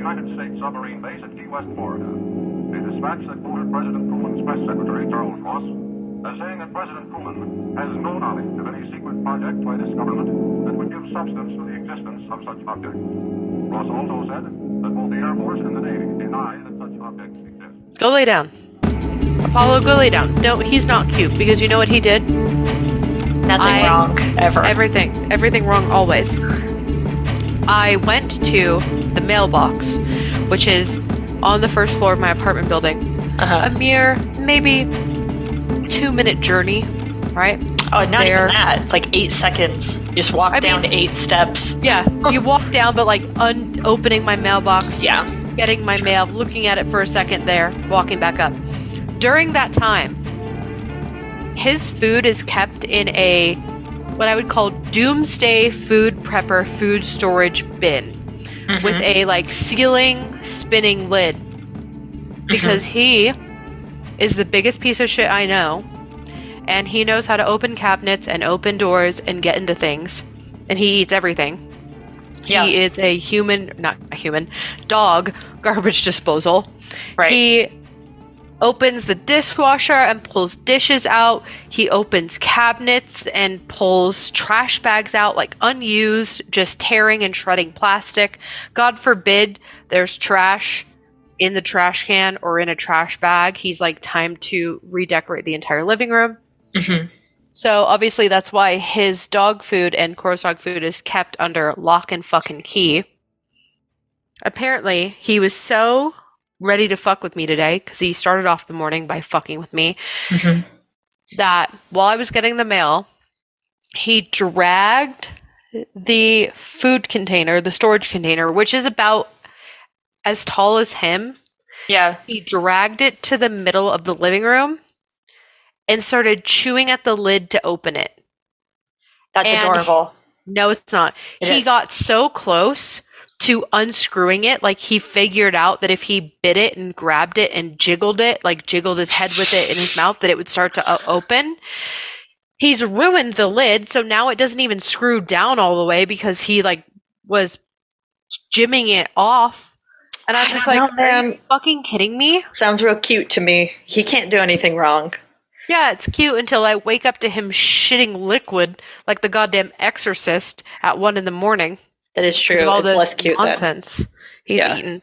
United States submarine base at Key West, Florida. A dispatch that quoted President Truman's press secretary, Charles Ross, as saying that President Truman has no knowledge of any secret project by this government that would give substance to the existence of such objects. Ross also said that both the Air Force and the Navy deny that such objects exist. Go lay down. Apollo, go lay down. No, he's not cute, because you know what he did? Nothing wrong, ever. Everything wrong, always. I went to the mailbox, which is on the first floor of my apartment building. A mere, maybe 2-minute journey, right? Oh, not even that. It's like 8 seconds. You just walk down 8 steps. Yeah, you walk down, but like opening my mailbox, yeah, getting my mail, looking at it for a second there, walking back up. During that time, his food is kept in a, what I would call doomsday food prepper food storage bin with a like ceiling spinning lid, because he is the biggest piece of shit I know, and he knows how to open cabinets and open doors and get into things, and he eats everything. Yeah. He is a dog garbage disposal. Right. He opens the dishwasher and pulls dishes out. He opens cabinets and pulls trash bags out, like unused, just tearing and shredding plastic. God forbid there's trash in the trash can or in a trash bag. He's like, time to redecorate the entire living room. So obviously that's why his dog food and Cora's dog food is kept under lock and fucking key. Apparently he was so ready to fuck with me today, because he started off the morning by fucking with me, that while I was getting the mail, he dragged the food container, the storage container, which is about as tall as him. Yeah. He dragged it to the middle of the living room and started chewing at the lid to open it. That's adorable. No, it's not. He got so close to unscrewing it, like he figured out that if he bit it and grabbed it and jiggled it, like jiggled his head with it in his mouth, that it would start to open. He's ruined the lid, so now it doesn't even screw down all the way, because he like was jimming it off. And I'm just like, are you fucking kidding me? Sounds real cute to me. He can't do anything wrong. Yeah, it's cute until I wake up to him shitting liquid like the goddamn Exorcist at 1 a.m. That is true. It's less cute nonsense he's eaten.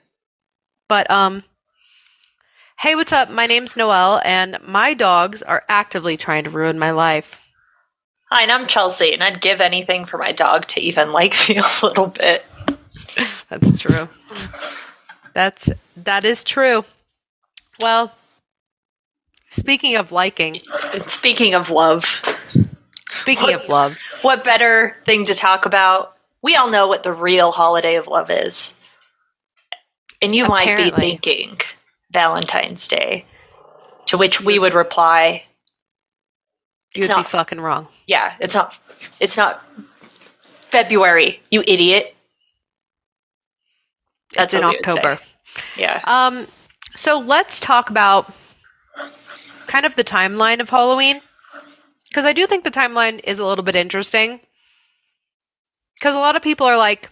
But hey, what's up? My name's Noelle, and my dogs are actively trying to ruin my life. Hi, and I'm Chelsea, and I'd give anything for my dog to even like me a little bit. That's true. That is true. Well, speaking of liking, and speaking of love, what better thing to talk about? We all know what the real holiday of love is. And you might be thinking Valentine's Day, to which we would reply, you'd be fucking wrong. Yeah, it's not February, you idiot. That's in October. Yeah. So let's talk about kind of the timeline of Halloween, because I do think the timeline is a little bit interesting. Because a lot of people are like,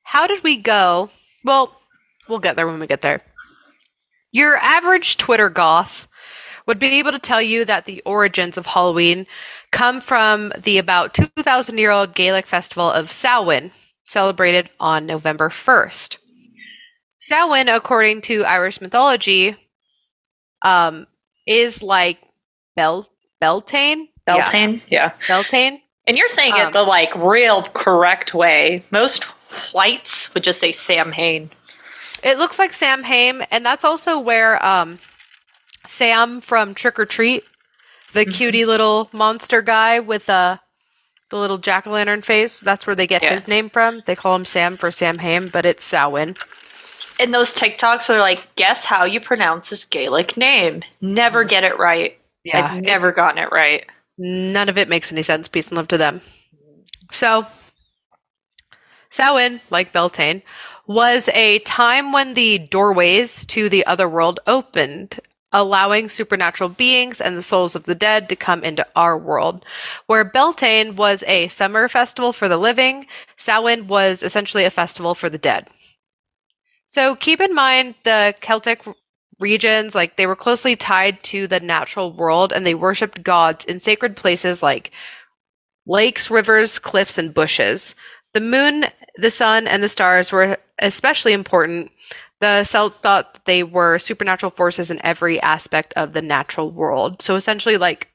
how did we go? Well, we'll get there when we get there. Your average Twitter goth would be able to tell you that the origins of Halloween come from the about 2,000-year-old Gaelic festival of Samhain, celebrated on November 1st. Samhain, according to Irish mythology, is like Beltane? Yeah. Beltane? And you're saying it the like real correct way. Most whites would just say Samhain. It looks like Samhain, and that's also where Sam from Trick or Treat, the cutie little monster guy with the little jack-o'-lantern face, that's where they get his name from. They call him Sam for Samhain, but it's Samhain. And those TikToks are like, guess how you pronounce this Gaelic name. Never get it right. Yeah, I've never gotten it right. None of it makes any sense. Peace and love to them. So, Samhain, like Beltane, was a time when the doorways to the other world opened, allowing supernatural beings and the souls of the dead to come into our world. Where Beltane was a summer festival for the living, Samhain was essentially a festival for the dead. So keep in mind the Celtic regions, like they were closely tied to the natural world and they worshipped gods in sacred places like lakes, rivers, cliffs, and bushes. The moon, the sun, and the stars were especially important. The Celts thought that they were supernatural forces in every aspect of the natural world. So essentially, like,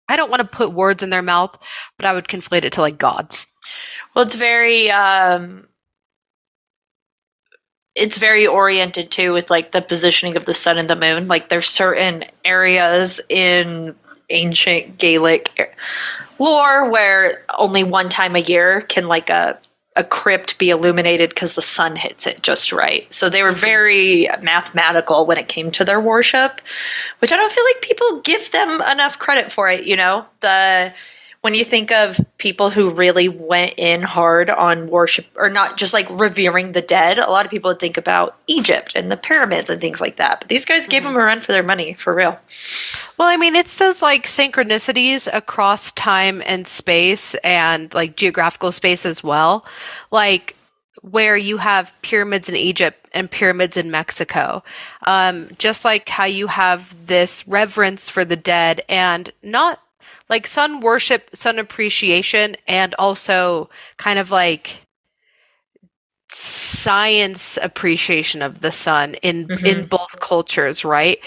I don't want to put words in their mouth, but I would conflate it to like gods. Well, it's very oriented too with like the positioning of the sun and the moon. Like there's certain areas in ancient Gaelic lore where only one time a year can like a crypt be illuminated because the sun hits it just right. So they were very mathematical when it came to their worship, which I don't feel like people give them enough credit for it, you know? When you think of people who really went in hard on worship, or not just like revering the dead, a lot of people would think about Egypt and the pyramids and things like that. But these guys gave them a run for their money, for real. Well, I mean, it's those like synchronicities across time and space and like geographical space as well. Like where you have pyramids in Egypt and pyramids in Mexico. Just like how you have this reverence for the dead and not like sun worship, sun appreciation, and also kind of like science appreciation of the sun in both cultures, right?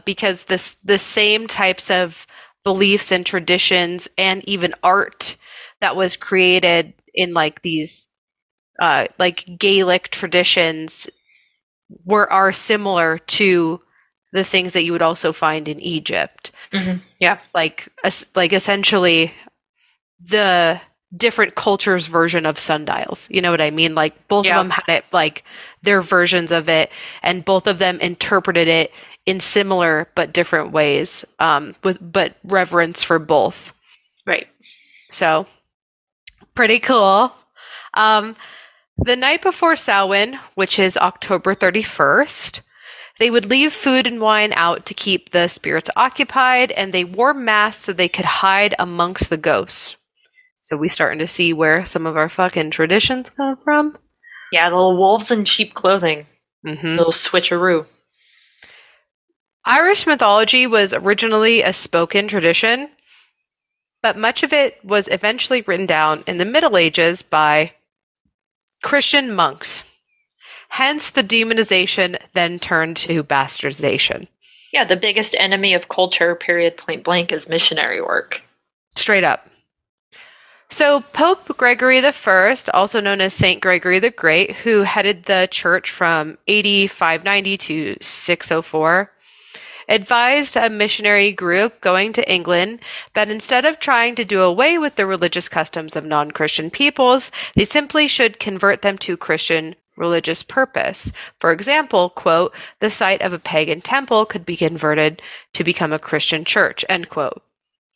Because the same types of beliefs and traditions and even art that was created in like these like Gaelic traditions are similar to the things that you would also find in Egypt. Yeah. Like essentially the different cultures' version of sundials. You know what I mean? Like both of them had it, like their versions of it, and both of them interpreted it in similar but different ways, but reverence for both. Right. So pretty cool. The night before Samhain, which is October 31st, they would leave food and wine out to keep the spirits occupied, and they wore masks so they could hide amongst the ghosts. So we starting to see where some of our fucking traditions come from. Yeah, the little wolves in cheap clothing. Little switcheroo. Irish mythology was originally a spoken tradition, but much of it was eventually written down in the Middle Ages by Christian monks. Hence, the demonization then turned to bastardization. Yeah, the biggest enemy of culture, period, point blank, is missionary work. Straight up. So Pope Gregory I, also known as Saint Gregory the Great, who headed the church from AD 590 to 604, advised a missionary group going to England that instead of trying to do away with the religious customs of non-Christian peoples, they simply should convert them to Christian religious purpose. For example, quote, the site of a pagan temple could be converted to become a Christian church, end quote.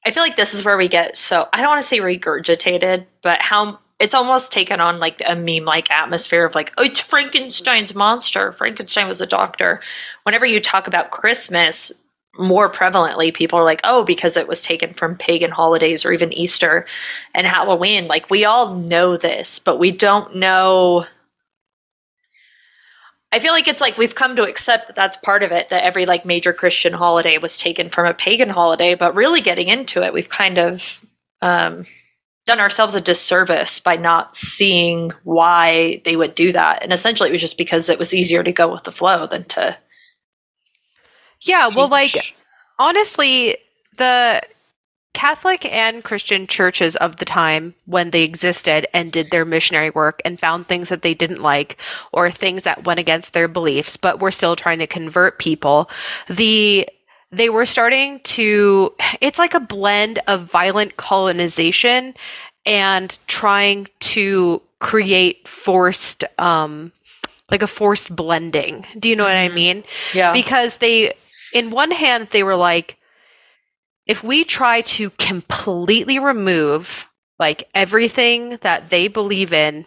I feel like this is where we get so, I don't want to say regurgitated, but how it's almost taken on like a meme-like atmosphere of like, oh, it's Frankenstein's monster. Frankenstein was a doctor. Whenever you talk about Christmas, more prevalently, people are like, oh, because it was taken from pagan holidays or even Easter and Halloween. Like, we all know this, but we don't know. I feel like it's like we've come to accept that that's part of it, that every like major Christian holiday was taken from a pagan holiday, but really getting into it, we've kind of done ourselves a disservice by not seeing why they would do that. And essentially it was just because it was easier to go with the flow than to well, like, honestly, the Catholic and Christian churches of the time when they existed and did their missionary work and found things that they didn't like or things that went against their beliefs, but were still trying to convert people, they were starting to, it's like a blend of violent colonization and trying to create forced, like a forced blending. Do you know what I mean? Yeah. Because in one hand, they were like, if we try to completely remove like everything that they believe in,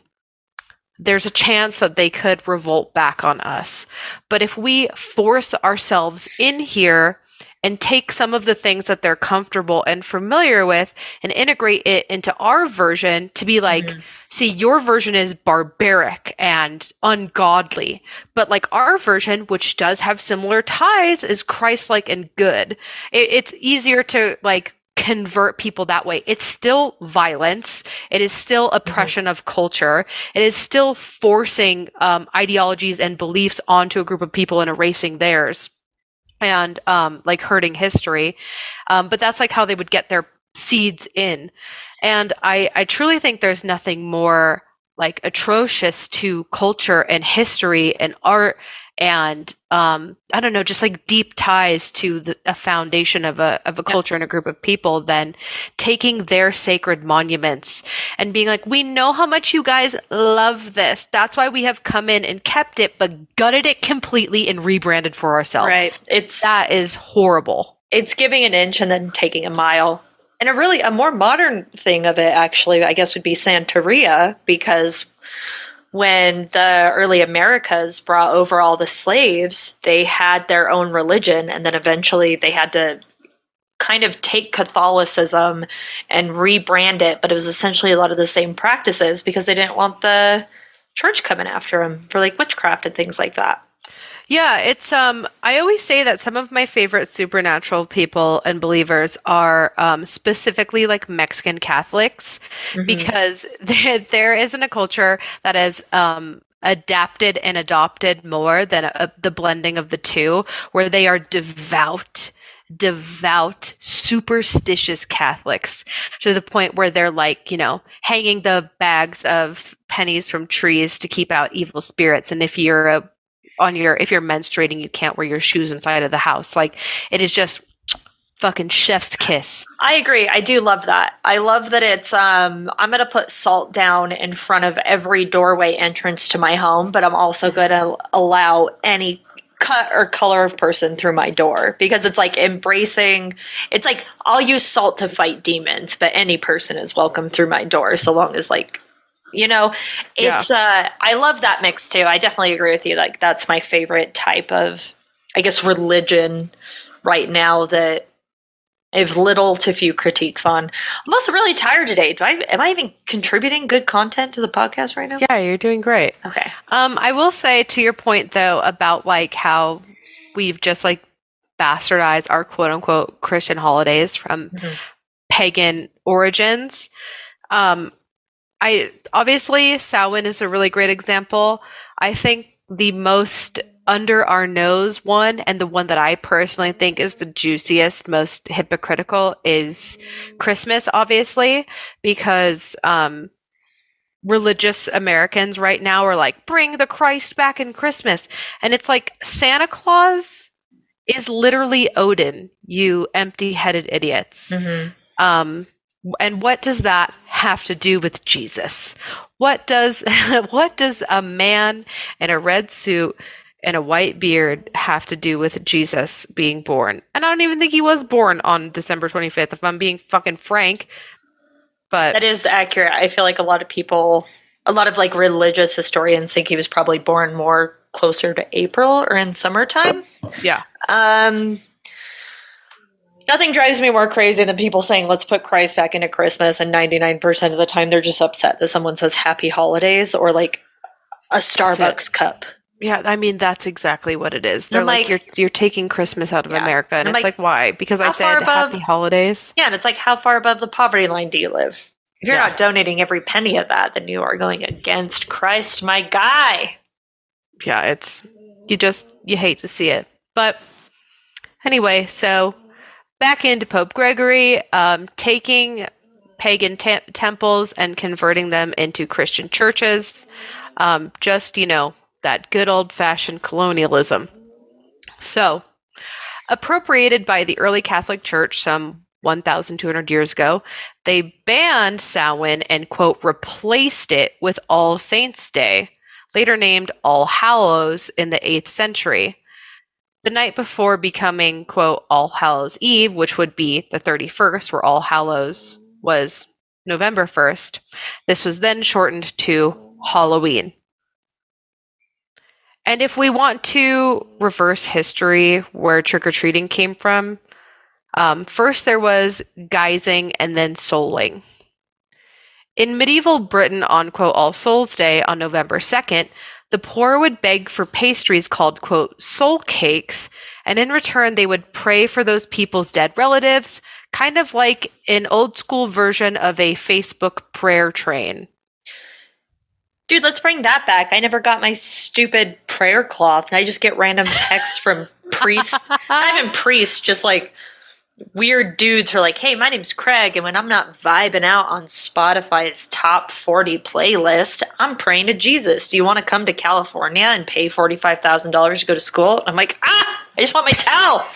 there's a chance that they could revolt back on us. But if we force ourselves in here and take some of the things that they're comfortable and familiar with and integrate it into our version to be like, see, your version is barbaric and ungodly, but like our version, which does have similar ties, is Christ-like and good. It's easier to like convert people that way. It's still violence. It is still oppression of culture. It is still forcing ideologies and beliefs onto a group of people and erasing theirs and like hurting history. But that's like how they would get their seeds in. And I truly think there's nothing more like atrocious to culture and history and art and I don't know, just like deep ties to a foundation of a culture and a group of people than taking their sacred monuments and being like, we know how much you guys love this. That's why we have come in and kept it, but gutted it completely and rebranded for ourselves. Right. That is horrible. It's giving an inch and then taking a mile. And a more modern thing of it, actually, I guess, would be Santeria, because when the early Americas brought over all the slaves, they had their own religion, and then eventually they had to kind of take Catholicism and rebrand it, but it was essentially a lot of the same practices because they didn't want the church coming after them for like witchcraft and things like that. Yeah, it's I always say that some of my favorite supernatural people and believers are specifically like Mexican Catholics because there isn't a culture that is adapted and adopted more than the blending of the two, where they are devout, superstitious Catholics to the point where they're like, you know, hanging the bags of pennies from trees to keep out evil spirits. And if you're menstruating, you can't wear your shoes inside of the house. Like, it is just fucking chef's kiss. I agree. I do love that. I love that it's, I'm going to put salt down in front of every doorway entrance to my home, but I'm also going to allow any cut or color of person through my door, because it's like embracing, it's like, I'll use salt to fight demons, but any person is welcome through my door, so long as like, you know, it's, I love that mix too. I definitely agree with you. Like, that's my favorite type of, I guess, religion right now that I have little to few critiques on. I'm also really tired today. Am I even contributing good content to the podcast right now? Yeah, you're doing great. Okay. I will say, to your point though, about like how we've just like bastardized our quote unquote Christian holidays from pagan origins. Obviously Samhain is a really great example. I think the most under our nose one, and the one that I personally think is the juiciest, most hypocritical, is Christmas, obviously, because religious Americans right now are like, bring the Christ back in Christmas. And it's like, Santa Claus is literally Odin, you empty-headed idiots. And what does that have to do with Jesus? What does a man in a red suit and a white beard have to do with Jesus being born? And I don't even think he was born on December 25th, if I'm being fucking frank. But that is accurate. I feel like a lot of like religious historians think he was probably born more closer to April or in summertime. Yeah. Nothing drives me more crazy than people saying, let's put Christ back into Christmas, and 99% of the time they're just upset that someone says happy holidays or like a Starbucks cup. Yeah, I mean, that's exactly what it is. They're like, you're taking Christmas out of America. And it's like, why? Because I said happy holidays? Yeah, and it's like, how far above the poverty line do you live? If you're not donating every penny of that, then you are going against Christ, my guy. Yeah, you hate to see it. But anyway, so back into Pope Gregory, taking pagan temples and converting them into Christian churches. Just, you know, that good old-fashioned colonialism. So, appropriated by the early Catholic Church some 1,200 years ago, they banned Samhain and, quote, replaced it with All Saints' Day, later named All Hallows in the 8th century. The night before becoming, quote, All Hallows Eve, which would be the 31st, where All Hallows was November 1st. This was then shortened to Halloween. And if we want to reverse history where trick-or-treating came from, First, there was guising and then souling. In medieval Britain on, quote, All Souls' Day on November 2nd, the poor would beg for pastries called, quote, soul cakes, and in return they would pray for those people's dead relatives, kind of like an old school version of a Facebook prayer train. Dude, let's bring that back. I never got my stupid prayer cloth, and I just get random texts from priests. Not even priests, just like weird dudes who are like, hey, my name's Craig, and when I'm not vibing out on Spotify's top 40 playlist, I'm praying to Jesus. Do you want to come to California and pay $45,000 to go to school? I'm like, I just want my towel.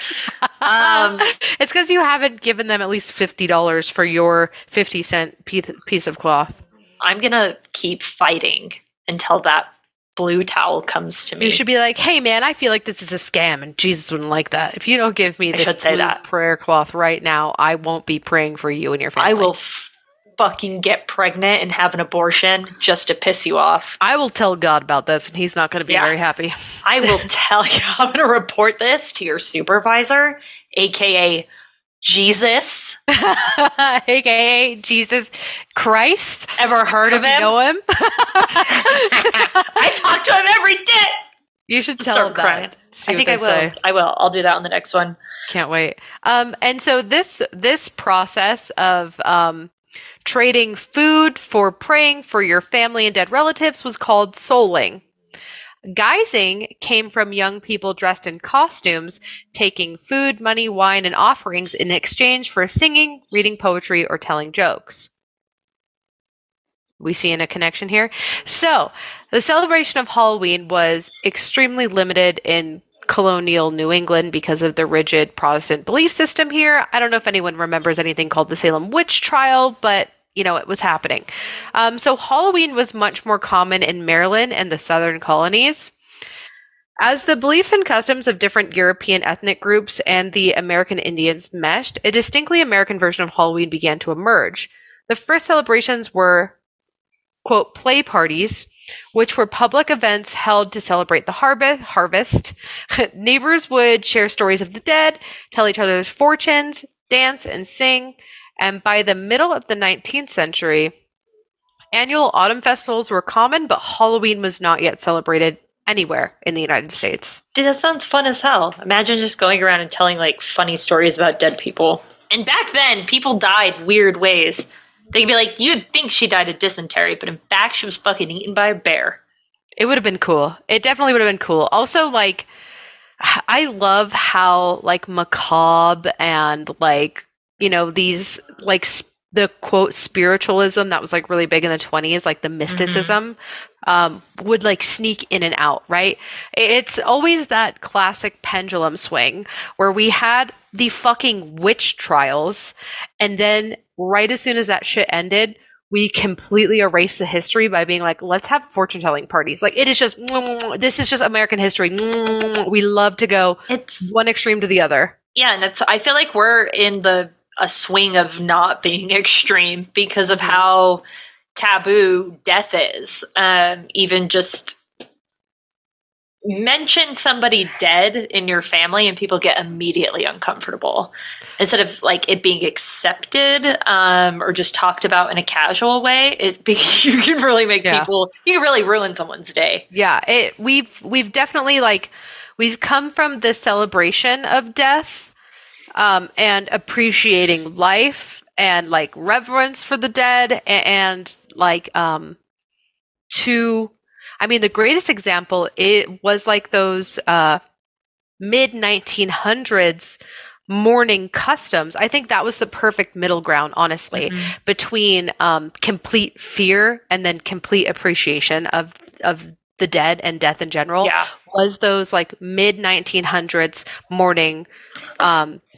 It's because you haven't given them at least $50 for your 50-cent piece of cloth. I'm going to keep fighting until that blue towel comes to me. You should be like, hey, man, I feel like this is a scam, and Jesus wouldn't like that. If you don't give me this blue prayer cloth right now, I won't be praying for you and your family. I will fucking get pregnant and have an abortion just to piss you off. I will tell God about this, and he's not going to be very happy. I will tell you. I'm going to report this to your supervisor, a.k.a. Jesus. A.k.a. Jesus Christ. Ever heard of him? You know him? I talk to him every day. You should tell him that. I think I will. Say. I will. I'll do that on the next one. Can't wait. And so this process of trading food for praying for your family and dead relatives was called souling. Guising came from young people dressed in costumes, taking food, money, wine, and offerings in exchange for singing, reading poetry, or telling jokes. We see a connection here. So, the celebration of Halloween was extremely limited in colonial New England because of the rigid Protestant belief system here. I don't know if anyone remembers anything called the Salem witch trial, but it was happening. So Halloween was much more common in Maryland and the southern colonies. As the beliefs and customs of different European ethnic groups and the American Indians meshed, a distinctly American version of Halloween began to emerge. The first celebrations were, quote, play parties, which were public events held to celebrate the harvest. Neighbors would share stories of the dead, tell each other's fortunes, dance, and sing. And by the middle of the 19th century, annual autumn festivals were common, but Halloween was not yet celebrated anywhere in the United States. Dude, that sounds fun as hell. Imagine just going around and telling, like, funny stories about dead people. And back then, people died weird ways. They could be like, you'd think she died of dysentery, but in fact, she was fucking eaten by a bear. It would have been cool. It definitely would have been cool. Also, like, I love how, like, macabre and, like, these, like, the quote spiritualism that was like really big in the 20s, like the mysticism, would like sneak in and out, right? It's always that classic pendulum swing where we had the fucking witch trials, and then right as soon as that shit ended, we completely erased the history by being like, let's have fortune telling parties. Like, it is just, this is just American history. We love to go one extreme to the other. Yeah, and I feel like we're in a swing of not being extreme because of how taboo death is. Even just mention somebody dead in your family and people get immediately uncomfortable instead of like it being accepted or just talked about in a casual way. You can really make people, you can really ruin someone's day. Yeah, we've definitely like we've come from the celebration of death and appreciating life and like reverence for the dead and like the greatest example, it was like those mid 1900s mourning customs. I think that was the perfect middle ground, honestly, between complete fear and then complete appreciation of the dead and death in general. Was those like mid 1900s mourning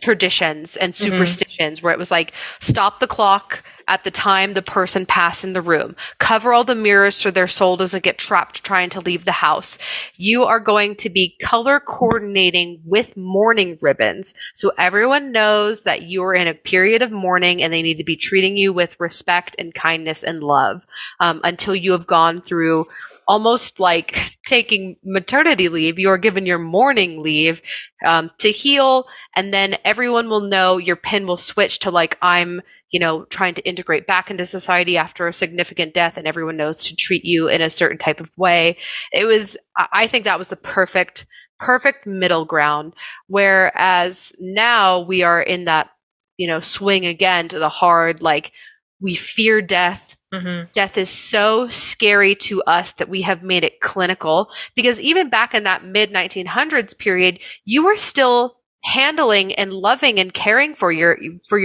traditions and superstitions where it was like stop the clock at the time the person passed in the room, cover all the mirrors so their soul doesn't get trapped trying to leave the house. You are going to be color coordinating with mourning ribbons so everyone knows that you are in a period of mourning and they need to be treating you with respect and kindness and love until you have gone through almost like taking maternity leave. You are given your mourning leave to heal, and then everyone will know, your pin will switch to like, I'm, trying to integrate back into society after a significant death, and everyone knows to treat you in a certain type of way. I think that was the perfect middle ground. Whereas now we are in that, swing again to the hard, like, we fear death. Mm-hmm. Death is so scary to us that we have made it clinical, because even back in that mid 1900s period, you were still handling and loving and caring for your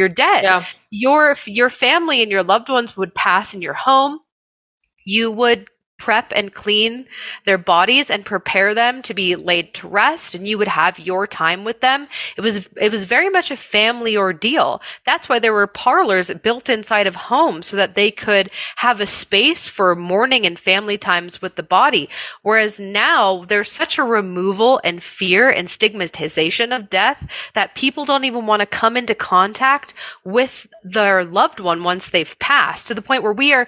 dead. Yeah. Your family and your loved ones would pass in your home. You would prep and clean their bodies and prepare them to be laid to rest, and you would have your time with them. It was very much a family ordeal. That's why there were parlors built inside of homes, so that they could have a space for mourning and family times with the body. Whereas now there's such a removal and fear and stigmatization of death that people don't even want to come into contact with their loved one once they've passed, to the point where we are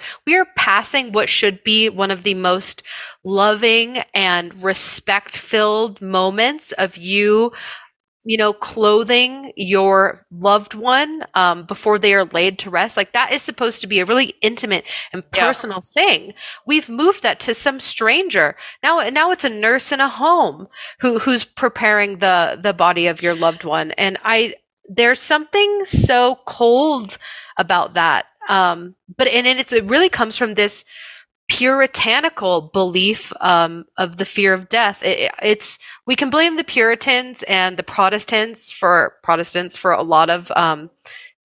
passing what should be one of the most loving and respect-filled moments of you clothing your loved one before they are laid to rest. Like, that is supposed to be a really intimate and personal thing. We've moved that to some stranger. Now it's a nurse in a home who's preparing the body of your loved one. And there's something so cold about that. But it really comes from this puritanical belief of the fear of death. We can blame the Puritans and the Protestants for a lot of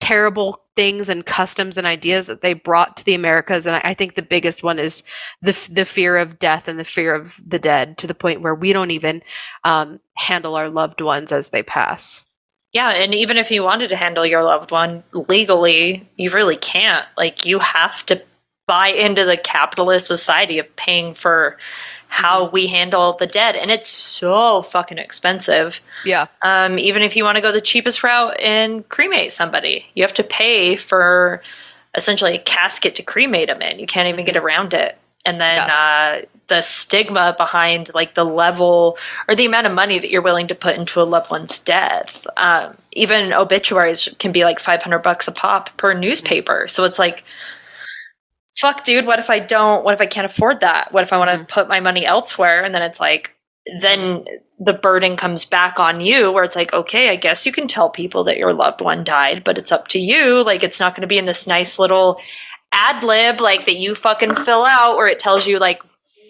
terrible things and customs and ideas that they brought to the Americas. And I think the biggest one is the fear of death and the fear of the dead, to the point where we don't even handle our loved ones as they pass. Yeah, and even if you wanted to handle your loved one legally, you really can't. Like, you have to buy into the capitalist society of paying for how we handle the dead, and it's so fucking expensive. Yeah. Even if you want to go the cheapest route and cremate somebody, you have to pay for essentially a casket to cremate them in. You can't even get around it. And then the stigma behind, like, the level or the amount of money that you're willing to put into a loved one's death. Even obituaries can be like $500 a pop per newspaper. So it's like, fuck, dude, what if I can't afford that? What if I want to put my money elsewhere? And then it's like, then the burden comes back on you, where it's like, okay, I guess you can tell people that your loved one died, but it's up to you. Like, it's not going to be in this nice little ad lib, like, that you fucking fill out, where it tells you, like,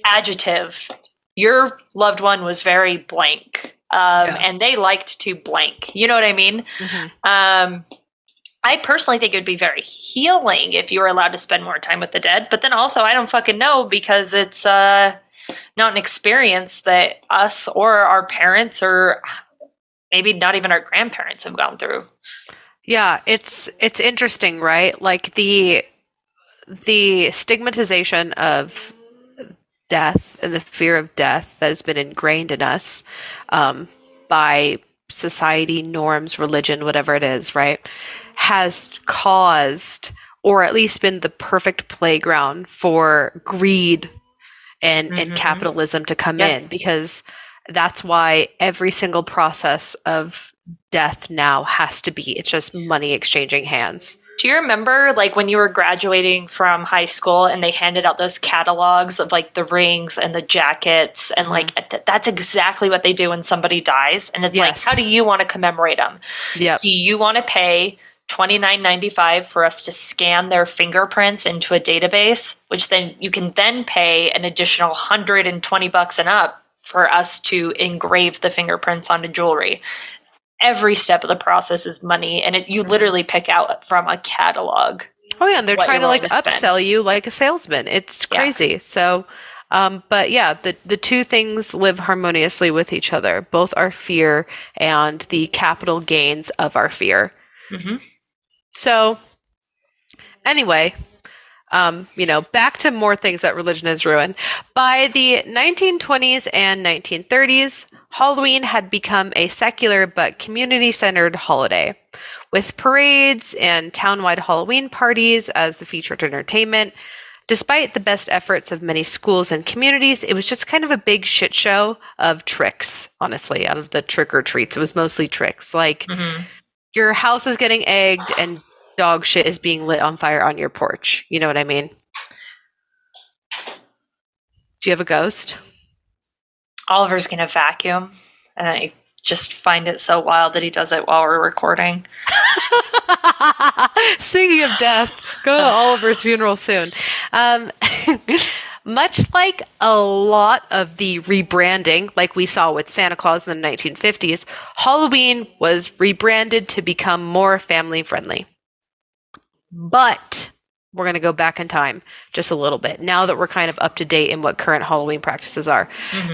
adjective, your loved one was very blank, and they liked to blank. You know what I mean? Mm-hmm. I personally think it would be very healing if you were allowed to spend more time with the dead. But then also, I don't fucking know, because it's not an experience that us or our parents, or maybe not even our grandparents, have gone through. Yeah, it's interesting, right? Like, the stigmatization of death and the fear of death that has been ingrained in us by society, norms, religion, whatever it is, right, has caused, or at least been the perfect playground for greed and capitalism to come in, because that's why every single process of death now has to be, it's just money exchanging hands. Do you remember, like, when you were graduating from high school and they handed out those catalogs of, like, the rings and the jackets, and like, that's exactly what they do when somebody dies. And it's like, how do you want to commemorate them? Yep. Do you want to pay $29.95 for us to scan their fingerprints into a database, which then you can then pay an additional $120 and up for us to engrave the fingerprints onto jewelry? Every step of the process is money, and you literally pick out from a catalog. Oh yeah, and they're trying to, like, upsell you like a salesman. It's crazy. Yeah. So, but yeah, the two things live harmoniously with each other, both our fear and the capital gains of our fear. Mm-hmm. So, anyway, back to more things that religion has ruined. By the 1920s and 1930s, Halloween had become a secular but community-centered holiday, with parades and town-wide Halloween parties as the featured entertainment. Despite the best efforts of many schools and communities, it was just kind of a big shit show of tricks, honestly, out of the trick or treats. It was mostly tricks. Like, your house is getting egged and dog shit is being lit on fire on your porch. You know what I mean? Do you have a ghost? Oliver's going to vacuum, and I just find it so wild that he does it while we're recording. Speaking of death, go to Oliver's funeral soon. Much like a lot of the rebranding, like we saw with Santa Claus in the 1950s, Halloween was rebranded to become more family friendly. But we're going to go back in time just a little bit now that we're kind of up to date in what current Halloween practices are.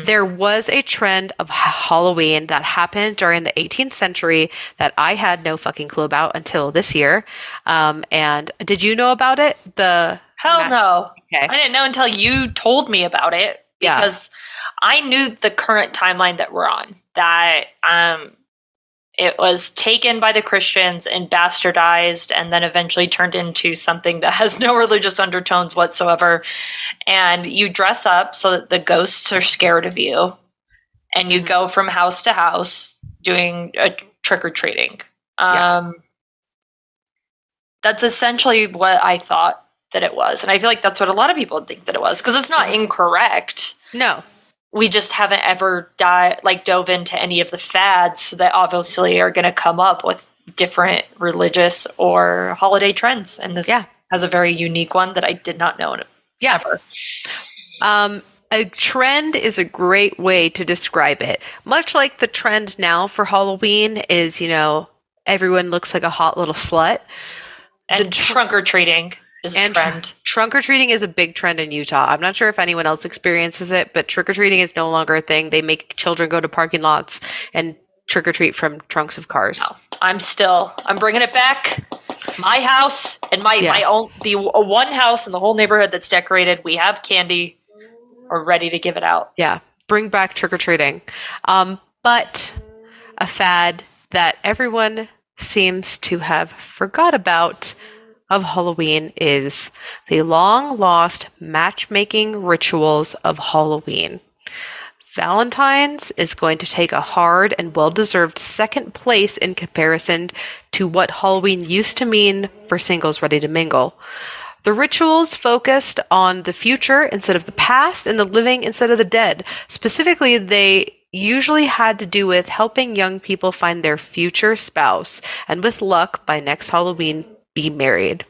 There was a trend of Halloween that happened during the 18th century that I had no fucking clue about until this year. And did you know about it? Hell no. Okay. I didn't know until you told me about it, because I knew the current timeline that we're on, that it was taken by the Christians and bastardized and then eventually turned into something that has no religious undertones whatsoever. And you dress up so that the ghosts are scared of you. And you go from house to house doing a trick-or-treating. That's essentially what I thought that it was. And I feel like that's what a lot of people think that it was, because it's not incorrect. No. We just haven't ever dove into any of the fads that obviously are going to come up with different religious or holiday trends. And this has a very unique one that I did not know ever. A trend is a great way to describe it. Much like the trend now for Halloween is, everyone looks like a hot little slut. And trunk-or-treating is a trend. Trunk-or-treating is a big trend in Utah. I'm not sure if anyone else experiences it, but trick-or-treating is no longer a thing. They make children go to parking lots and trick-or-treat from trunks of cars. No, I'm bringing it back. My house and my own, the one house in the whole neighborhood that's decorated. We have candy. We're ready to give it out. Yeah. Bring back trick-or-treating. But a fad that everyone seems to have forgot about of Halloween is the long-lost matchmaking rituals of Halloween. Valentine's is going to take a hard and well-deserved second place in comparison to what Halloween used to mean for singles ready to mingle. The rituals focused on the future instead of the past and the living instead of the dead. Specifically, they usually had to do with helping young people find their future spouse, and with luck, by next Halloween, be married.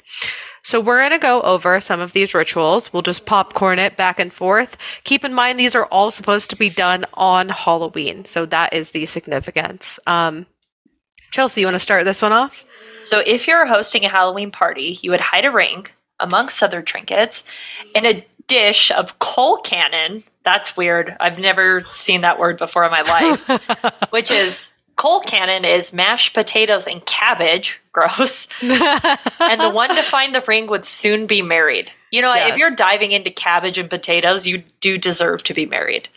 So we're going to go over some of these rituals. We'll just popcorn it back and forth. Keep in mind, these are all supposed to be done on Halloween. So that is the significance. Chelsea, you want to start this one off? So if you're hosting a Halloween party, you would hide a ring, amongst other trinkets, in a dish of coal cannon. That's weird. I've never seen that word before in my life. Which is, coal cannon is mashed potatoes and cabbage. Gross. And the one to find the ring would soon be married. If you're diving into cabbage and potatoes, you do deserve to be married.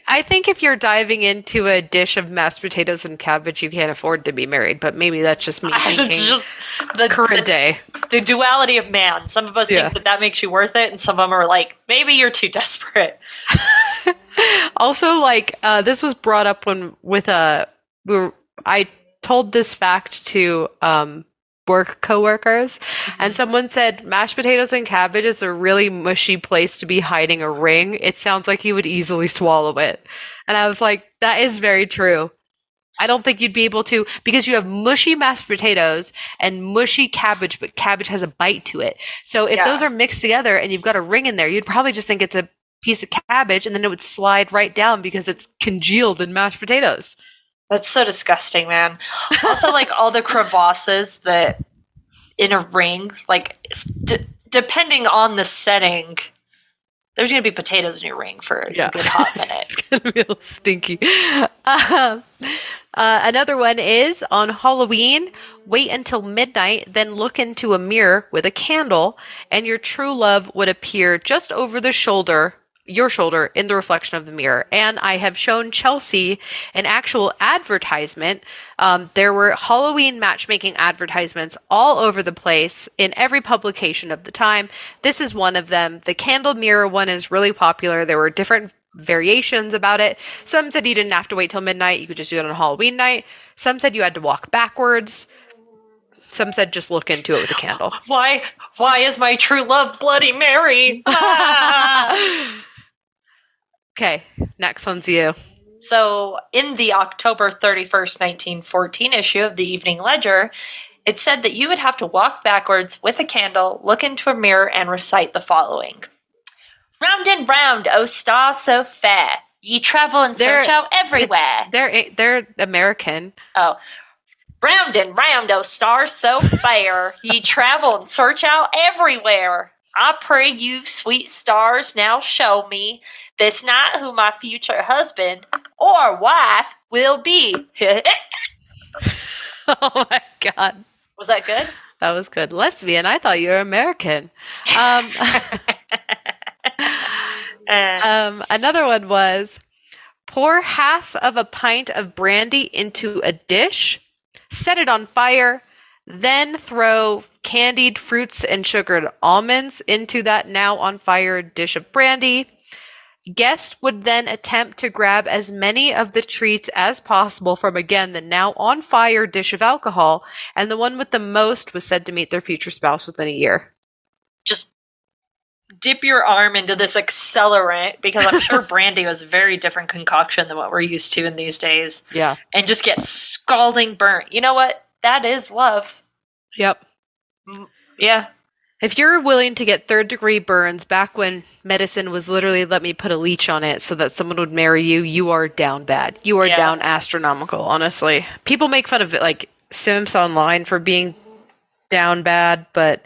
I think if you're diving into a dish of mashed potatoes and cabbage, you can't afford to be married. But maybe that's just me thinking just the current day. The duality of man. Some of us think that makes you worth it, and some of them are like, maybe you're too desperate. Also, this was brought up I told this fact to work coworkers, and someone said mashed potatoes and cabbage is a really mushy place to be hiding a ring. It sounds like you would easily swallow it. And I was like, that is very true. I don't think you'd be able to, because you have mushy mashed potatoes and mushy cabbage, but cabbage has a bite to it. So if those are mixed together and you've got a ring in there, you'd probably just think it's a piece of cabbage, and then it would slide right down because it's congealed in mashed potatoes. That's so disgusting, man. Also, all the crevasses that in a ring, depending on the setting, there's going to be potatoes in your ring for a good hot minute. It's going to be a little stinky. Another one is, on Halloween, wait until midnight, then look into a mirror with a candle, and your true love would appear just over the shoulder, your shoulder in the reflection of the mirror. And I have shown Chelsea an actual advertisement. There were Halloween matchmaking advertisements all over the place in every publication of the time. This is one of them. The candle mirror one is really popular. There were different variations about it. Some said you didn't have to wait till midnight. You could just do it on Halloween night. Some said you had to walk backwards. Some said just look into it with a candle. Why is my true love Bloody Mary? Okay, next one's you. So in the October 31st, 1914 issue of the Evening Ledger, it said that you would have to walk backwards with a candle, look into a mirror, and recite the following. Round and round, O star so fair, ye travel and search out everywhere. They're American. Oh. Round and round, O stars so fair, ye travel and search out everywhere. I pray you, sweet stars, now show me this night who my future husband or wife will be. Oh my God. Was that good? That was good. Lesbian, I thought you were American. Another one was, pour half of a pint of brandy into a dish, set it on fire, then throw candied fruits and sugared almonds into that now on fire dish of brandy. Guests would then attempt to grab as many of the treats as possible from, again, the now on fire dish of alcohol, and the one with the most was said to meet their future spouse within a year. Just dip your arm into this accelerant, because I'm sure brandy was a very different concoction than what we're used to in these days. Yeah. And just get scalding burnt. You know what? That is love. Yep. Yeah. If you're willing to get third-degree burns back when medicine was literally let me put a leech on it so that someone would marry you, you are down bad. You are down astronomical, honestly. People make fun of it, like Simps online for being down bad, but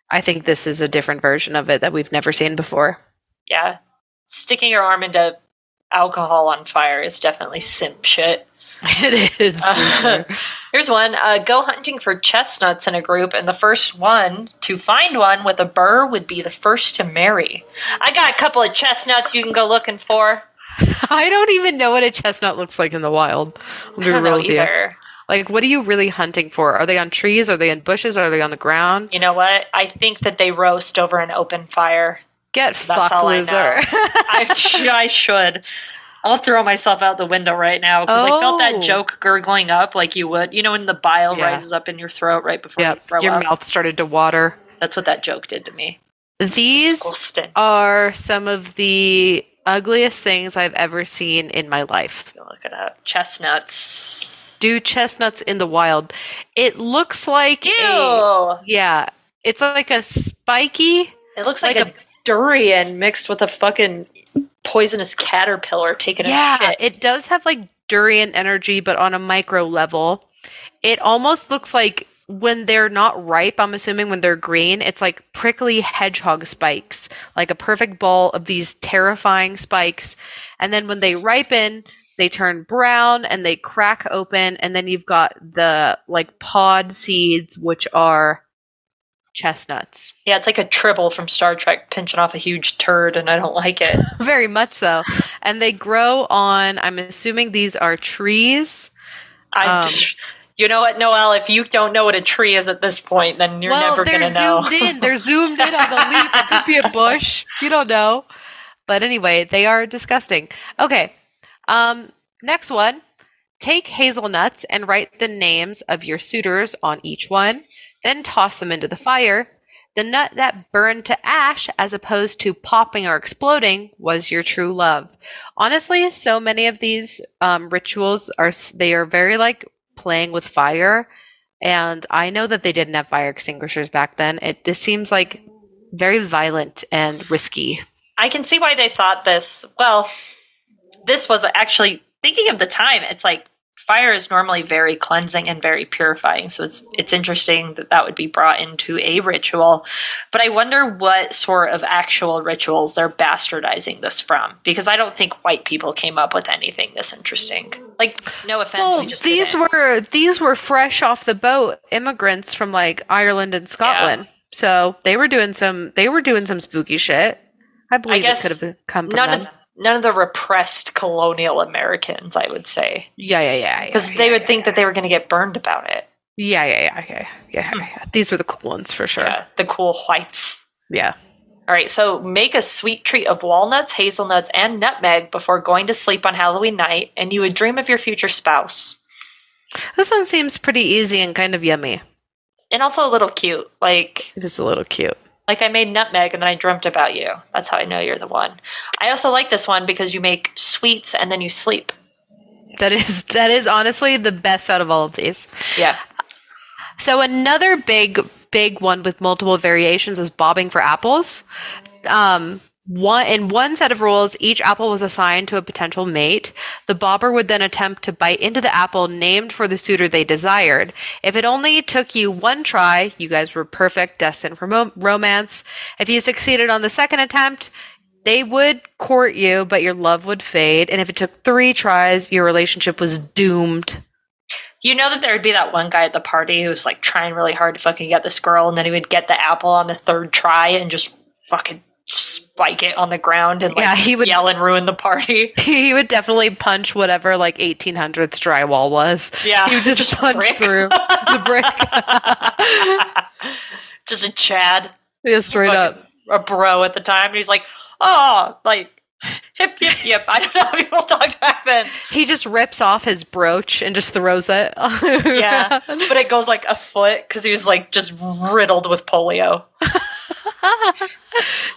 I think this is a different version of it that we've never seen before. Yeah. Sticking your arm into alcohol on fire is definitely simp shit. It is. Sure. Here's one. Go hunting for chestnuts in a group, and the first one to find one with a burr would be the first to marry. I got a couple of chestnuts you can go looking for. I don't even know what a chestnut looks like in the wild. I don't know either. Like, what are you really hunting for? Are they on trees? Are they in bushes? Are they on the ground? You know what? I think that they roast over an open fire. Get fucked, loser. I should. I'll throw myself out the window right now because I felt that joke gurgling up like you would. You know when the bile rises up in your throat right before you throw your up? mouth started to water. That's what that joke did to me. These are some of the ugliest things I've ever seen in my life. Look it up. Chestnuts. Do chestnuts in the wild. It looks like it's like a spiky. It looks like a durian mixed with a fucking poisonous caterpillar taking a shit. Yeah, it does have like durian energy, but on a micro level. It almost looks like when they're not ripe, I'm assuming when they're green, it's like prickly hedgehog spikes, like a perfect ball of these terrifying spikes. And then when they ripen, they turn brown and they crack open, and then you've got the like pod seeds, which are chestnuts. Yeah, it's like a tribble from Star Trek pinching off a huge turd, and I don't like it. Very much so. And they grow on, I'm assuming these are trees. You know what, Noelle? If you don't know what a tree is at this point, then you're never going to know. They're zoomed in on the leaf. It could be a bush. You don't know. But anyway, they are disgusting. Okay. Next one. Take hazelnuts and write the names of your suitors on each one. Then toss them into the fire. The nut that burned to ash, as opposed to popping or exploding, was your true love. Honestly, so many of these rituals are very like playing with fire, and I know that they didn't have fire extinguishers back then. This seems like very violent and risky. I can see why they thought this. Well, this was actually, thinking of the time, it's like fire is normally very cleansing and very purifying, so it's interesting that would be brought into a ritual. But I wonder what sort of actual rituals they're bastardizing this from, because I don't think white people came up with anything this interesting. Like, no offense, we just these were fresh off the boat immigrants from like Ireland and Scotland, so they were doing some spooky shit. I believe it could have come from them. None of the repressed colonial Americans, I would say. Yeah. Because they would think that they were going to get burned about it. Yeah. These were the cool ones for sure. Yeah, the cool whites. Yeah. All right, so make a sweet treat of walnuts, hazelnuts, and nutmeg before going to sleep on Halloween night, and you would dream of your future spouse. This one seems pretty easy and kind of yummy. And also a little cute. Like, it is a little cute. Like I made nutmeg and then I dreamt about you. That's how I know you're the one. I also like this one because you make sweets and then you sleep. That is honestly the best out of all of these. Yeah. So another big one with multiple variations is bobbing for apples. In one set of rules, each apple was assigned to a potential mate. The bobber would then attempt to bite into the apple named for the suitor they desired. If it only took you one try, you guys were perfect, destined for romance. If you succeeded on the second attempt, they would court you, but your love would fade. And if it took 3 tries, your relationship was doomed. You know that there would be that one guy at the party who's like trying really hard to fucking get this girl, and then he would get the apple on the 3rd try and just fucking spike it on the ground and he would yell and ruin the party. He would definitely punch whatever like 1800s drywall was. Yeah. He would just punch through the brick. Just a Chad. Yeah, straight up. A bro at the time. And he's like, oh, like, hip, yip, yip. I don't know how people talked back then. He just rips off his brooch and just throws it. Yeah. But it goes like a foot because he was like just riddled with polio.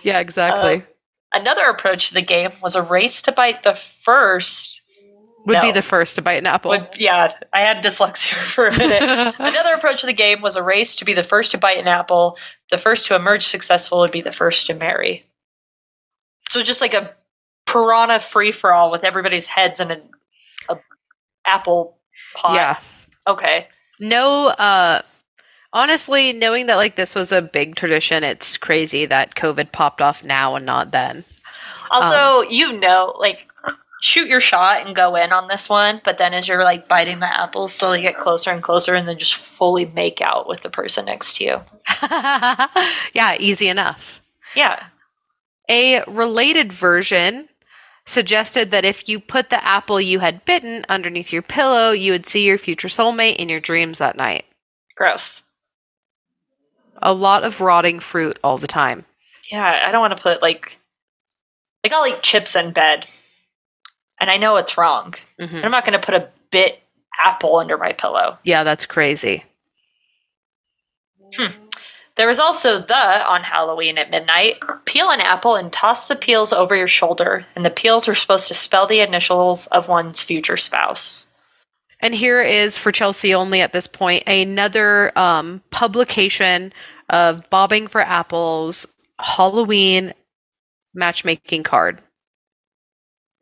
Yeah, exactly. Another approach to the game was a race to bite the first. Be the first to bite an apple. I had dyslexia for a minute. Another approach to the game was a race to be the first to bite an apple. The first to emerge successful would be the first to marry. So just like a piranha free-for-all with everybody's heads in a apple pot. Yeah. Okay. No, honestly, knowing that like this was a big tradition, it's crazy that COVID popped off now and not then. Also, like shoot your shot and go in on this one, but then as you're like biting the apples, slowly get closer and closer and then just fully make out with the person next to you. Yeah, easy enough. Yeah. A related version suggested that if you put the apple you had bitten underneath your pillow, you would see your future soulmate in your dreams that night. Gross. A lot of rotting fruit all the time. Yeah, I don't want to put like I'll eat chips in bed. And I know it's wrong. Mm-hmm. I'm not going to put a bit apple under my pillow. Yeah, that's crazy. There was also on Halloween at midnight, peel an apple and toss the peels over your shoulder. And the peels were supposed to spell the initials of one's future spouse. And here is, for Chelsea only at this point, another publication of Bobbing for Apples Halloween matchmaking card.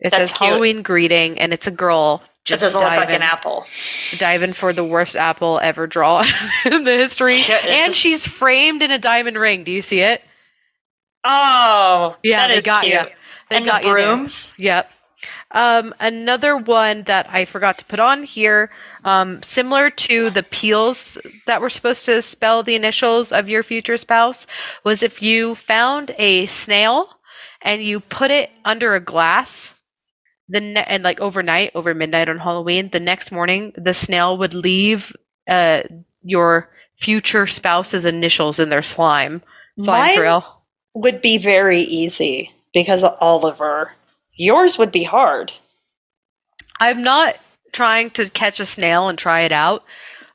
It says cute. Halloween greeting, and it's a girl just it doesn't look like an apple. Diving for the worst apple ever drawn in the history. And she's framed in a diamond ring. Do you see it? Oh, yeah, they got cute. you. They got you. Brooms. Yep. Another one that I forgot to put on here, similar to the peels that were supposed to spell the initials of your future spouse, was if you found a snail and you put it under a glass, and like overnight, over midnight on Halloween, the next morning, the snail would leave your future spouse's initials in their slime trail. Would be very easy because of Oliver. Yours would be hard. I'm not trying to catch a snail and try it out.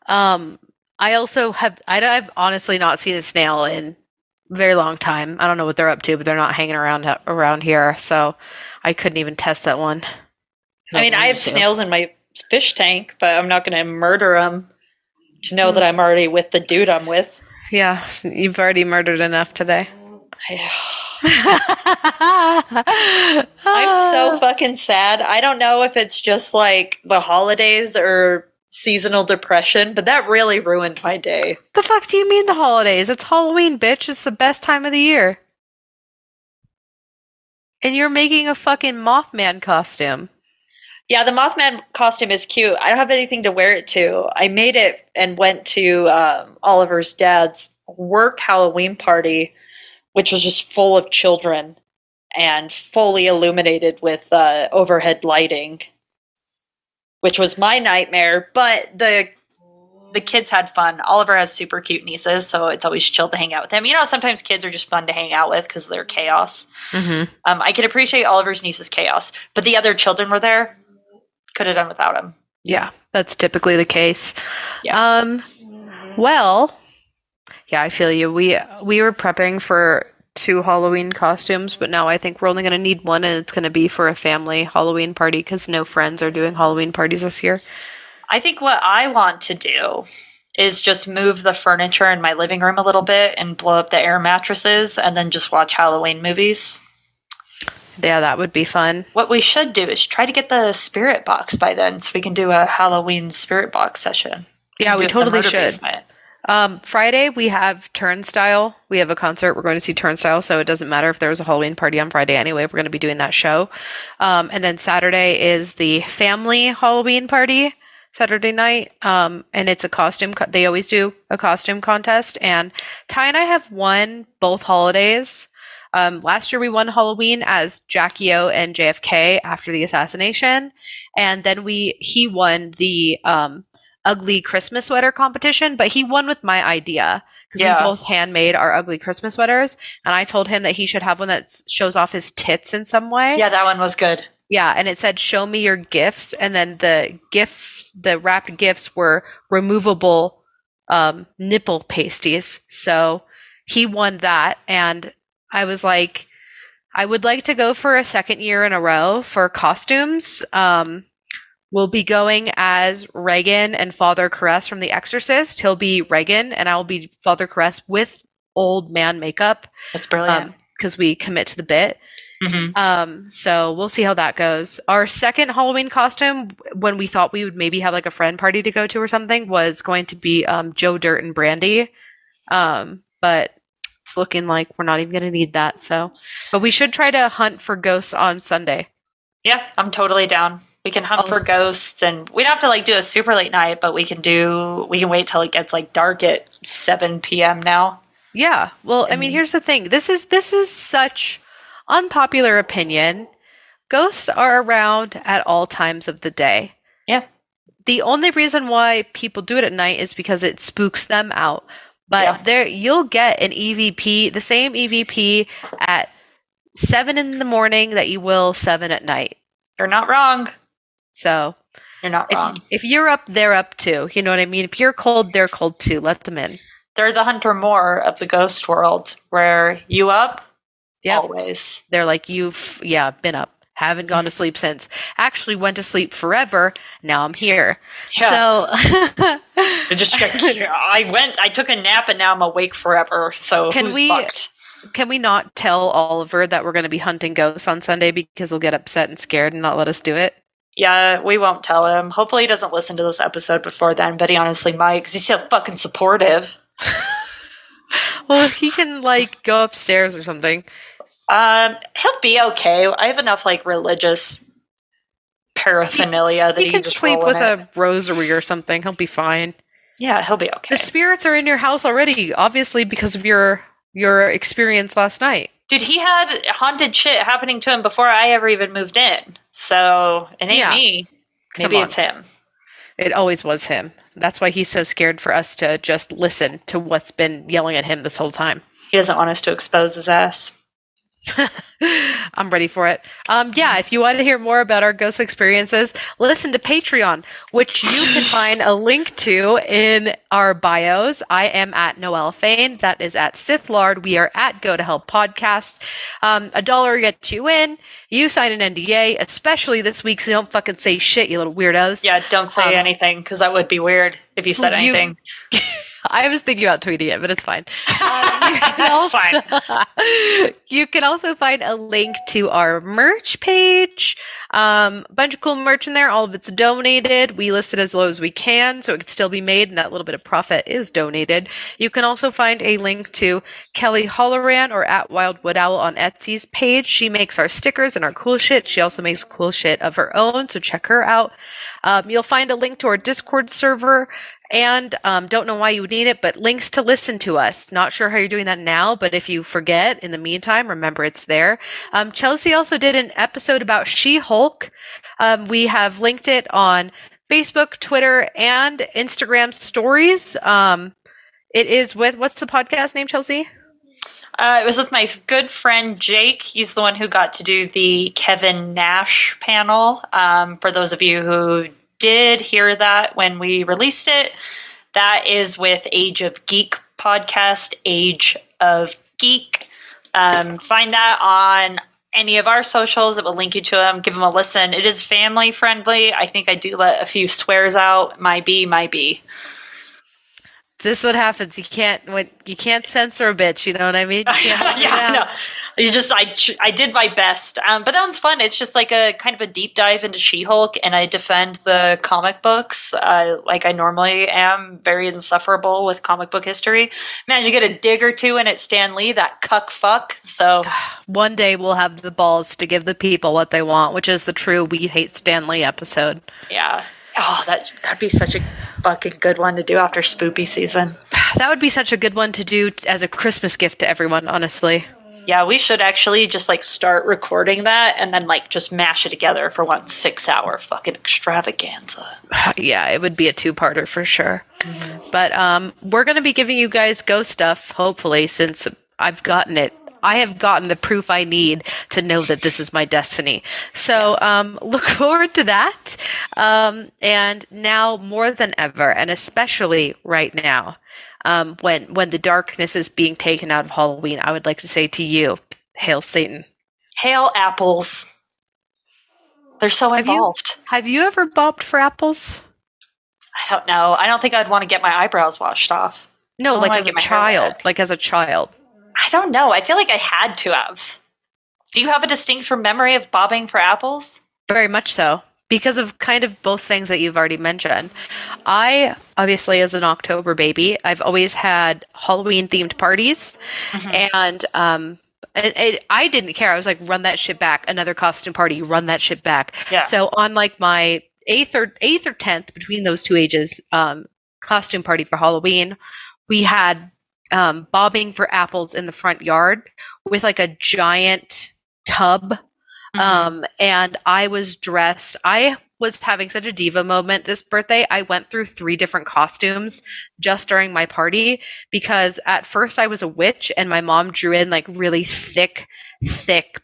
I've honestly not seen a snail in a very long time. I don't know what they're up to, but they're not hanging around here, so I couldn't even test that one. I mean, I have snails in my fish tank, but I'm not going to murder them to know that I'm already with the dude I'm with. Yeah, you've already murdered enough today. I'm so fucking sad. I don't know if it's just like the holidays or seasonal depression, but that really ruined my day. The fuck do you mean the holidays? It's Halloween, bitch. It's the best time of the year. And you're making a fucking Mothman costume. Yeah, the Mothman costume is cute. I don't have anything to wear it to. I made it and went to Oliver's dad's work Halloween party, which was just full of children. and fully illuminated with overhead lighting, which was my nightmare. But the kids had fun. Oliver has super cute nieces, so it's always chill to hang out with them. You know, sometimes kids are just fun to hang out with because they're chaos. Mm-hmm. I can appreciate Oliver's niece's chaos, but the other children were there. Could have done without him. Yeah, that's typically the case. Yeah. Well, yeah, I feel you. We were prepping for 2 Halloween costumes, but now I think we're only going to need one, and it's going to be for a family Halloween party because no friends are doing Halloween parties this year. I think what I want to do is just move the furniture in my living room a little bit and blow up the air mattresses and then just watch Halloween movies. Yeah, that would be fun. What we should do is try to get the spirit box by then so we can do a Halloween spirit box session. Yeah, we totally should. Friday, we have Turnstile. We have a concert. We're going to see Turnstile, so it doesn't matter if there was a Halloween party on Friday anyway. We're going to be doing that show. And then Saturday is the family Halloween party. Saturday night, and it's a costume. They always do a costume contest, and Ty and I have won both holidays. Last year we won Halloween as Jackie O and JFK after the assassination, and then he won the ugly Christmas sweater competition, but he won with my idea because we both handmade our ugly Christmas sweaters, and I told him that he should have one that shows off his tits in some way. Yeah, that one was good. Yeah, and it said, "Show me your gifts," and then the wrapped gifts were removable nipple pasties. So he won that, and I was like, I would like to go for a second year in a row for costumes. We'll be going as Reagan and Father Caress from The Exorcist. He'll be Reagan, and I'll be Father Caress with old man makeup. That's brilliant. Because we commit to the bit. Mm-hmm. So we'll see how that goes. Our second Halloween costume, when we thought we would maybe have like a friend party to go to or something, was going to be Joe Dirt and Brandy. But it's looking like we're not even going to need that. But we should try to hunt for ghosts on Sunday. Yeah, I'm totally down. We can hunt for ghosts, and we don't have to like do a super late night, but we can wait till it gets like dark at 7 p.m. now. Yeah. Well, I mean, here's the thing. This is such unpopular opinion. Ghosts are around at all times of the day. Yeah. The only reason why people do it at night is because it spooks them out. But you'll get an EVP, the same EVP at 7 in the morning that you will 7 at night. You're not wrong. So you're not wrong. If you're up, they're up too. You know what I mean? If you're cold, they're cold too. Let them in. They're the Hunter Moore of the ghost world, where you up? Yep. Always. They're like, you've been up. Haven't gone to sleep since. Actually went to sleep forever. Now I'm here. Yeah. So I took a nap and now I'm awake forever. So fucked? Can we not tell Oliver that we're going to be hunting ghosts on Sunday because he'll get upset and scared and not let us do it? Yeah, we won't tell him. Hopefully he doesn't listen to this episode before then, but he honestly might because he's so fucking supportive. Well, he can like go upstairs or something. He'll be okay. I have enough like religious paraphernalia that he can just sleep with a rosary or something. He'll be fine. Yeah, he'll be okay. The spirits are in your house already, obviously because of your experience last night. Dude, he had haunted shit happening to him before I ever even moved in. So it ain't me. Maybe it's him. It always was him. That's why he's so scared for us to just listen to what's been yelling at him this whole time. He doesn't want us to expose his ass. I'm ready for it. If you want to hear more about our ghost experiences, listen to Patreon, which you can find a link to in our bios. I am at Noelle Fain. That is at Sith Lord. We are at Go to Hell Podcast. $1 gets you in. You sign an NDA, especially this week, so don't fucking say shit, you little weirdos. Yeah, don't say anything, because that would be weird if you said anything. I was thinking about tweeting it, but it's fine. You can also find a link to our merch page. A bunch of cool merch in there. All of it's donated. We list it as low as we can, so it can still be made, and that little bit of profit is donated. You can also find a link to Kelly Holloran or at Wildwood Owl on Etsy's page. She makes our stickers and our cool shit. She also makes cool shit of her own, so check her out. You'll find a link to our Discord server And don't know why you would need it, but links to listen to us. Not sure how you're doing that now, but if you forget in the meantime, remember it's there. Chelsea also did an episode about She-Hulk. We have linked it on Facebook, Twitter, and Instagram stories. It is with, what's the podcast name, Chelsea? It was with my good friend Jake. He's the one who got to do the Kevin Nash panel. For those of you who did hear that when we released it, that is with Age of Geek podcast, Age of Geek. Find that on any of our socials. It will link you to them. Give them a listen. It is family friendly. I think I do let a few swears out. Might be. This is what happens. You can't censor a bitch. You know what I mean? No. I did my best. But that one's fun. It's just like a kind of a deep dive into She-Hulk, and I defend the comic books like I normally am. Very insufferable with comic book history. Man, you get a dig or two in it, Stan Lee, that cuck fuck. So one day we'll have the balls to give the people what they want, which is the true "We Hate Stan Lee" episode. Yeah. Oh, that'd be such a fucking good one to do after spoopy season. That would be such a good one to do as a Christmas gift to everyone, honestly. Yeah, we should actually just like start recording that and then like just mash it together for 1 6-hour fucking extravaganza. Yeah, it would be a 2-parter for sure. Mm-hmm. But we're going to be giving you guys ghost stuff, hopefully, since I've gotten it. I have gotten the proof I need to know that this is my destiny. So look forward to that. And now more than ever, and especially right now, when the darkness is being taken out of Halloween, I would like to say to you, hail Satan. Hail apples. They're so involved. Have you ever bobbed for apples? I don't know. I don't think I'd want to get my eyebrows washed off. No, like as a child. Like as a child. I don't know. I feel like I had to have. Do you have a distinct memory of bobbing for apples? Very much so. Because of kind of both things that you've already mentioned. I, obviously, as an October baby, I've always had Halloween-themed parties. Mm-hmm. And I didn't care. I was like, run that shit back. Another costume party, run that shit back. Yeah. So on like my 8th or 10th, between those two ages, costume party for Halloween, we had bobbing for apples in the front yard with like a giant tub. Mm-hmm. And I was dressed. I was having such a diva moment this birthday. I went through 3 different costumes just during my party because at first I was a witch and my mom drew in like really thick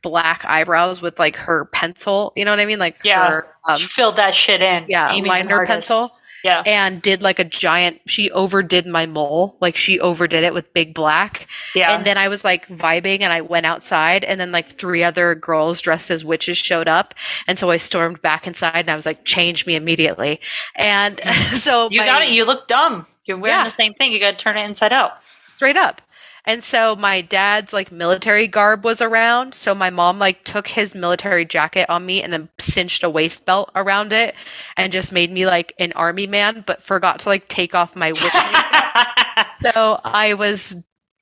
black eyebrows with like her pencil. You know what I mean? Like her, she filled that shit in. Yeah, liner pencil. Yeah. And did like a giant, she overdid my mole. Like she overdid it with big black. Yeah. And then I was like vibing and I went outside and then like 3 other girls dressed as witches showed up. And so I stormed back inside and I was like, change me immediately. And so you got it. You look dumb. You're wearing the same thing. You got to turn it inside out. Straight up. And so my dad's like military garb was around. So my mom like took his military jacket on me and then cinched a waist belt around it and just made me like an army man, but forgot to like take off my witch makeup. So I was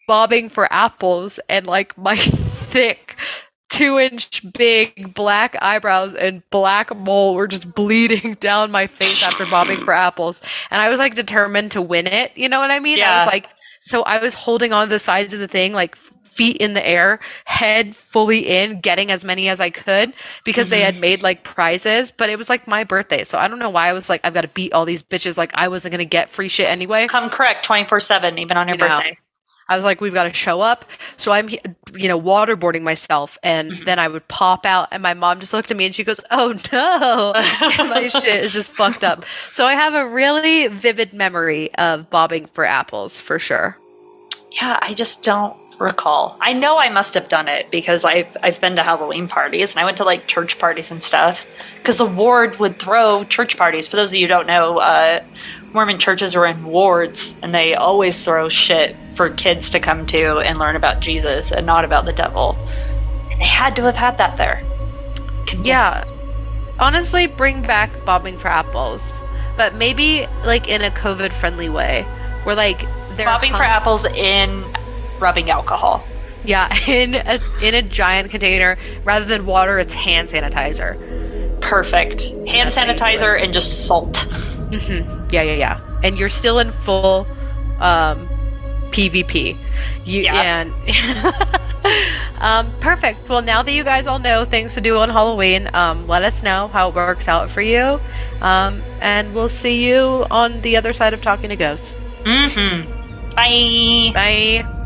bobbing for apples and like my thick 2-inch big black eyebrows and black mole were just bleeding down my face after bobbing for apples. And I was like determined to win it. You know what I mean? Yeah. I was like, so I was holding on to the sides of the thing, like feet in the air, head fully in, getting as many as I could because they had made like prizes, but it was like my birthday. So I don't know why I was like, I've got to beat all these bitches. Like I wasn't going to get free shit anyway. Come correct 24/7, even on your birthday. I was like, we've got to show up. So I'm, waterboarding myself and then I would pop out and my mom just looked at me and she goes, oh no, and my shit is just fucked up. So I have a really vivid memory of bobbing for apples for sure. Yeah, I just don't recall. I know I must have done it because I've been to Halloween parties and I went to like church parties and stuff because the ward would throw church parties. For those of you who don't know, Mormon churches are in wards and they always throw shit for kids to come to and learn about Jesus and not about the devil. And they had to have had that there. Yeah. Honestly, bring back bobbing for apples. But maybe like in a COVID friendly way. Where like they're bobbing for apples in rubbing alcohol. Yeah, in a giant container. Rather than water, it's hand sanitizer. Perfect. Hand sanitizer and just salt. Mm-hmm. Yeah. and you're still in full PvP. Perfect. Well, now that you guys all know things to do on Halloween, let us know how it works out for you, and we'll see you on the other side of Talking to Ghosts. Bye. Bye.